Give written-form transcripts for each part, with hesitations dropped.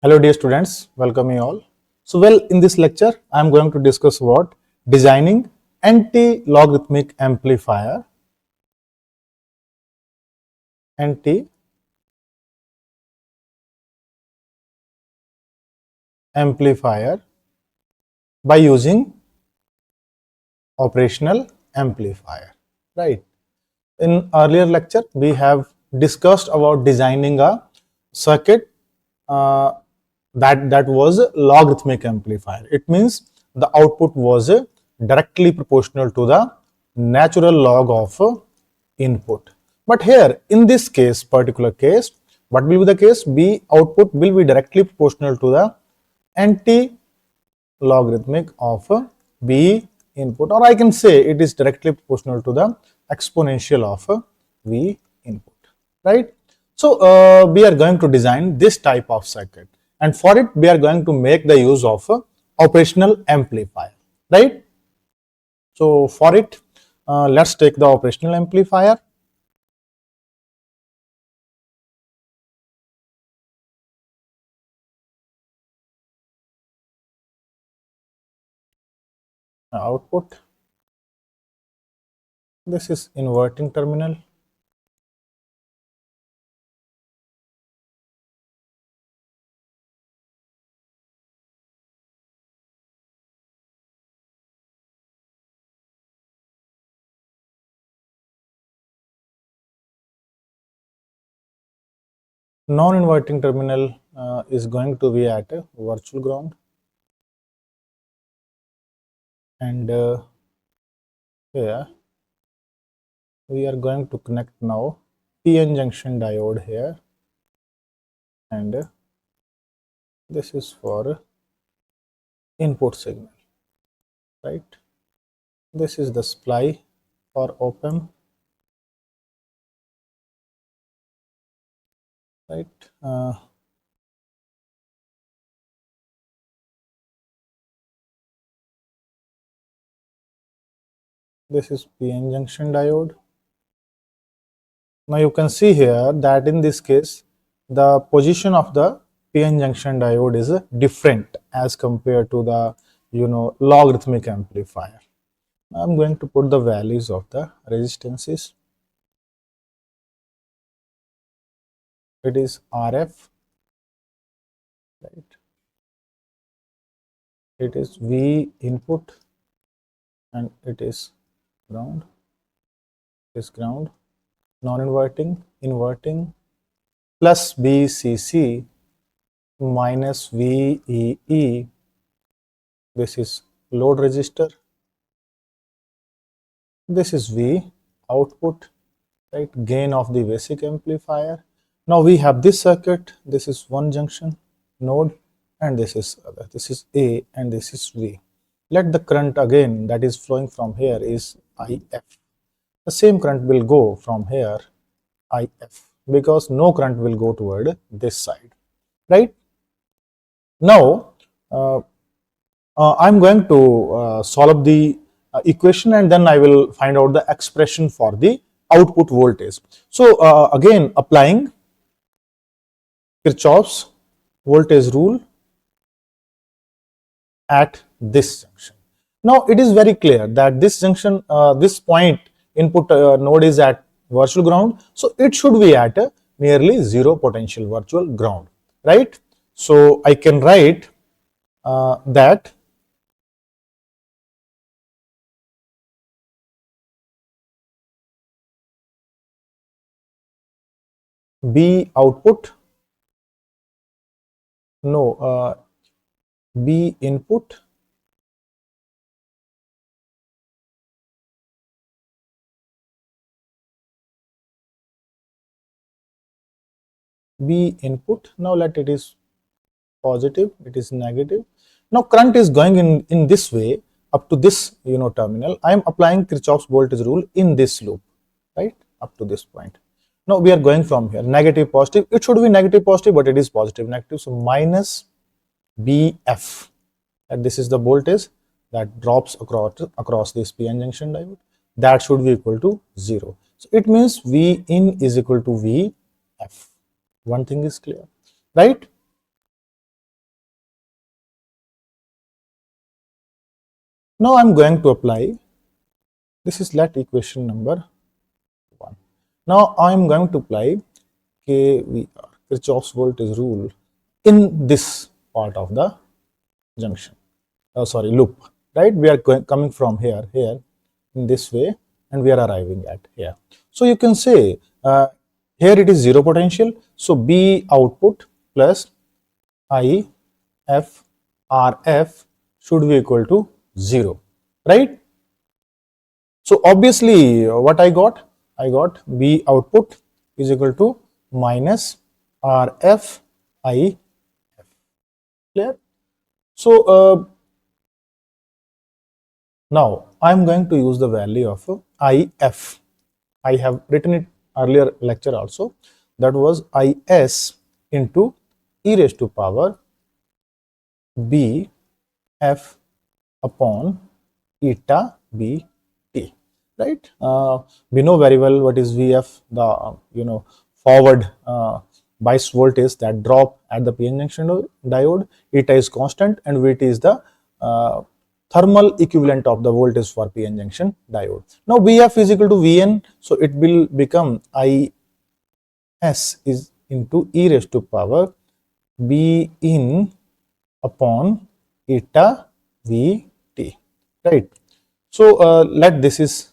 Hello dear students, welcome you all. In this lecture, I am going to discuss about designing anti-logarithmic anti-amplifier by using operational amplifier, right? In earlier lecture, we have discussed about designing a circuit uh, that was a logarithmic amplifier. It means the output was directly proportional to the natural log of input. But here, in this case, particular case, what will be the case? B output will be directly proportional to the anti-logarithmic of B input, or I can say it is directly proportional to the exponential of V input, right? We are going to design this type of circuit, and for it we are going to make the use of operational amplifier, right? So for it, let's take the operational amplifier. Output, this is inverting terminal, non-inverting terminal is going to be at a virtual ground, and here we are going to connect now PN junction diode here, and this is for input signal, right? This is the supply for op-amp, right? This is PN junction diode. Now you can see here that in this case, the position of the PN junction diode is different as compared to the logarithmic amplifier. I'm going to put the values of the resistances. It is RF, right? It is V input, and it is ground. Is ground. Non-inverting, inverting, plus VCC minus VEE. This is load resistor. This is V output, right? Gain of the basic amplifier. Now we have this circuit. This is one junction node, and this is other. This is A, and this is V. Let the current again that is flowing from here is IF. The same current will go from here IF, because no current will go toward this side, right? Now I'm going to solve the equation, and then I will find out the expression for the output voltage. So again, applying Kirchhoff's voltage rule at this junction. Now it is very clear that this junction, this point input node is at virtual ground, so it should be at a nearly zero potential virtual ground, right? So I can write that B output, no, B input B input. Now let it is positive, it is negative. Now current is going in this way up to this terminal. I am applying Kirchhoff's voltage rule in this loop, right, up to this point. Now we are going from here negative positive. It should be negative positive, but it is positive negative. So minus BF, and this is the voltage that drops across this PN junction diode. That should be equal to 0. So it means V in is equal to VF. One thing is clear, right? Now I'm going to apply, this is let equation number 1. Now I'm going to apply KVR, Kirchhoff's voltage rule, in this part of the junction, loop, right? We are coming from here in this way, and we are arriving at here. So you can say here it is zero potential, so B output plus I F RF should be equal to 0, right? So obviously what I got B output is equal to minus RF IF. Clear? So now I am going to use the value of IF. I have written it earlier lecture also. That was IS into e raised to power B F upon eta B T, right? We know very well what is VF, the forward bias voltage that drop at the PN junction diode. Eta is constant and Vt is the thermal equivalent of the voltage for PN junction diode. Now VF is equal to Vn, so it will become IS is into e raised to power B in upon eta Vt, right? So let this is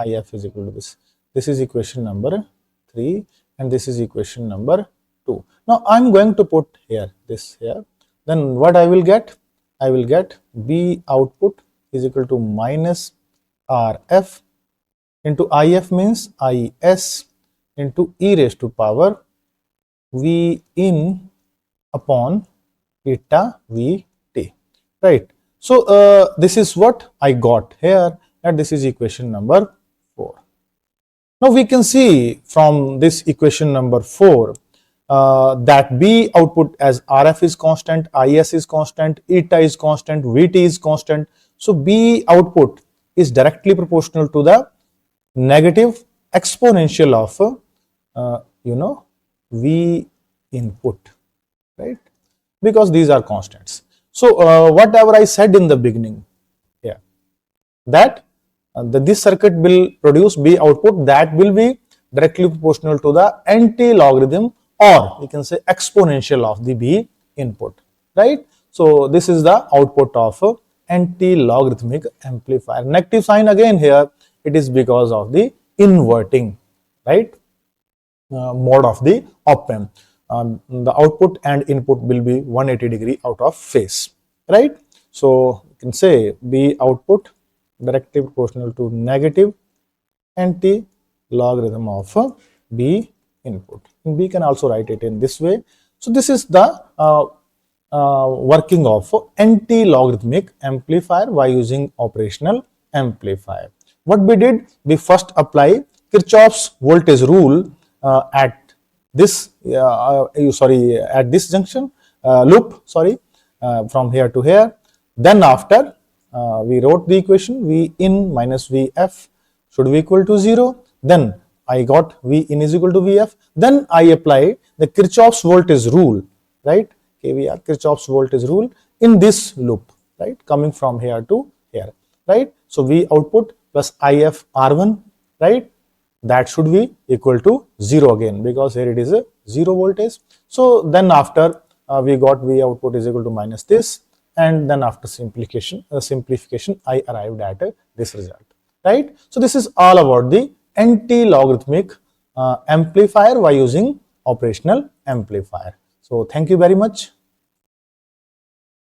IF is equal to this. This is equation number 3 and this is equation number 2. Now I am going to put here this here. Then what I will get? I will get B output is equal to minus RF into IF means IS into e raised to power V in upon eta Vt, right? So this is what I got here, and this is equation number 4. Now we can see from this equation number 4 that B output as RF is constant, IS is constant, eta is constant, Vt is constant. So B output is directly proportional to the negative exponential of V input, right? Because these are constants. So whatever I said in the beginning here, that this circuit will produce B output that will be directly proportional to the anti-logarithm, or you can say exponential of the B input, right? So this is the output of anti-logarithmic amplifier. Negative sign again here, it is because of the inverting, right, mode of the op-amp. The output and input will be 180 degree out of phase, right? So you can say B output directly proportional to negative anti-logarithm of B input. And we can also write it in this way. So this is the working of anti-logarithmic amplifier by using operational amplifier. What we did, we first apply Kirchhoff's voltage rule at this at this junction loop, from here to here. Then after we wrote the equation V in minus Vf should be equal to 0. Then I got V in is equal to Vf. Then I apply the Kirchhoff's voltage rule, right? KVR, Kirchhoff's voltage rule in this loop, right? Coming from here to here, right? So V output plus IF R1, right? That should be equal to 0 again, because here it is a 0 voltage. So then after we got V output is equal to minus this, and then after simplification I arrived at this result, right? So this is all about the anti-logarithmic amplifier by using operational amplifier. So thank you very much.